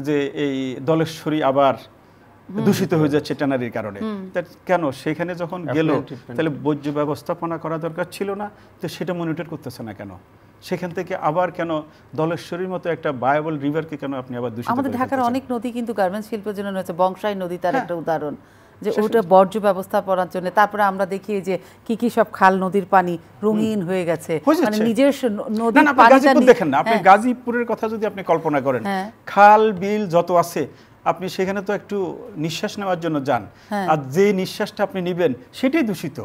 যে এই দলেশ্বরী আবার দূষিত হয়ে যাচ্ছে ট্যানারির কারণে। কেন সেখানে যখন গেল তাহলে বর্জ্য ব্যবস্থাপনা করা দরকার ছিল না, তো সেটা মনিটর করতেছে না কেন? সেখান থেকে আবার কেন দলেশ্বরীর মতো একটা ভায়াবল রিভারকে কেন আপনি আবার দূষিত? আমাদের ঢাকার অনেক নদী কিন্তু গার্মেন্টস শিল্পের জন্য রয়েছে, বংশাই নদী তার একটা উদাহরণ, যে ওটা বর্জ্য ব্যবস্থাপনার জন্য। তারপরে আমরা দেখি যে কি সব খাল নদীর পানি রঙিন হয়ে গেছে, মানে নিজের নদীর পানিটা দেখেন না আপনি গাজীপুরের কথা যদি আপনি কল্পনা করেন, খাল বিল যত আছে আপনি সেখানে তো একটু নিঃশ্বাস নেওয়ার জন্য যান, আর যে নিঃশ্বাসটা আপনি নেবেন সেটাই দূষিত।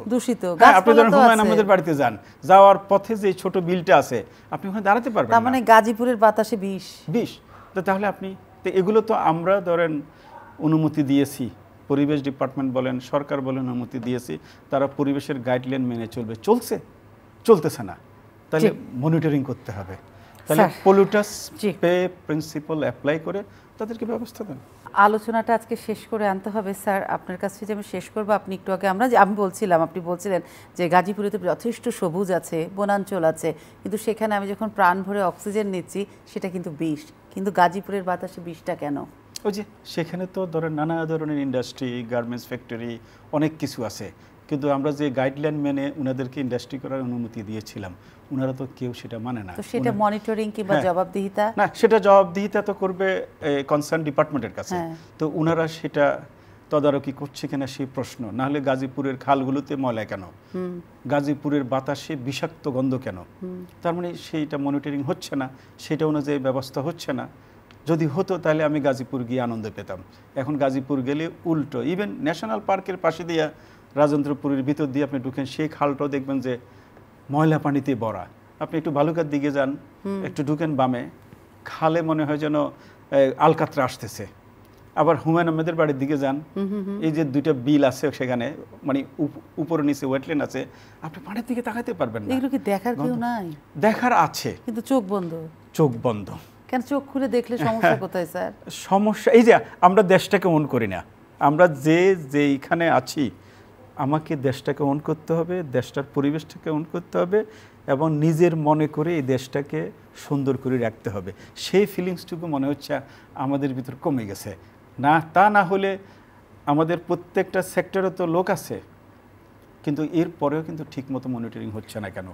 আপনি ধরেন হুমায়ুন আহমেদের বাড়িতে যান, যাওয়ার পথে যে ছোট বিলটা আছে আপনি ওখানে দাঁড়াতে পারবেন না, তার মানে গাজীপুরের বাতাসে বিষ। তাহলে আপনি এগুলো তো আমরা ধরেন অনুমতি দিয়েছি, পরিবেশ ডিপার্টমেন্ট বলেন সরকার বলেন অনুমতি দিয়েছি, তারা পরিবেশের গাইডলাইন মেনে চলতেছে না, তাহলে মনিটরিং করতে হবে, তাহলে পলিউটাস পে প্রিন্সিপাল অ্যাপ্লাই করে তাদেরকে ব্যবস্থা দেন। আলোচনাটা আজকে শেষ করে আনতে হবে স্যার। আপনার কাছে যে আমি শেষ করবো, আপনি একটু আগে আমি বলছিলাম, আপনি বলছিলেন যে গাজীপুরে তো যথেষ্ট সবুজ আছে, বনাঞ্চল আছে, কিন্তু সেখানে আমি যখন প্রাণ ভরে অক্সিজেন নিচ্ছি সেটা কিন্তু বিষ। কিন্তু গাজীপুরের বাতাসে বিষটা কেন? ওই যে সেখানে তো ধরেন নানা ধরনের ইন্ডাস্ট্রি, গার্মেন্টস ফ্যাক্টরি, অনেক কিছু আছে, কিন্তু আমরা যে গাইডলাইন মেনে ওনাদেরকে ইন্ডাস্ট্রি করার অনুমতি দিয়েছিলাম, ওনারা তো কেউ সেটা মানে না। তো সেটা মনিটরিং কিংবা জবাবদিহিতা না, সেটা জবাবদিহিতা তো করবে কনসার্ন ডিপার্টমেন্টের কাছে, তো ওনারা সেটা তদারকি করছে কিনা সেই প্রশ্ন। না হলে গাজীপুরের খালগুলোতে ময়লা কেন, গাজীপুরের বাতাসে বিষাক্ত গন্ধ কেন? তার মানে সেইটা মনিটরিং হচ্ছে না, সেটা অনুযায়ী ব্যবস্থা হচ্ছে না। যদি হতো তাহলে আমি গাজীপুর গিয়ে আনন্দ পেতাম। এখন গাজীপুর গেলে উল্টো, ইভেন ন্যাশনাল পার্কের পাশে দিয়ে রাজেন্দ্রপুরের ভিতর দিয়ে আপনি ঢুকেন, সেই খালটাও দেখবেন যে ময়লা পানিতে ভরা। আপনি একটু বালুকার দিকে যান, একটু ঢুকেন বামে, খালে মনে হয় যেন আলকাতরা আসতেছে। আবার হুমায়ুন আহমেদের বাড়ির দিকে যান, এই যে দুইটা বিল আছে সেখানে, মানে উপরে নিচে ওয়েটল্যান্ড আছে, আপনি পানির দিকে তাকাতে পারবেন না। এগুলো কি দেখার কেউ নাই? দেখার আছে, কিন্তু চোখ বন্ধ। কেন? চোখ খুলে দেখলে সমস্যা কোথায় স্যার? সমস্যা এই যে আমরা দেশটাকে ওন করি না। আমরা যেইখানে আছি, আমাকে দেশটাকে ওন করতে হবে, দেশটার পরিবেশটাকে ওন করতে হবে, এবং নিজের মনে করে এই দেশটাকে সুন্দর করে রাখতে হবে। সেই ফিলিংসটুকু মনে হচ্ছে আমাদের ভিতর কমে গেছে। না, তা না হলে আমাদের প্রত্যেকটা সেক্টরে তো লোক আছে, কিন্তু এর পরেও কিন্তু ঠিকমতো মনিটরিং হচ্ছে না কেন?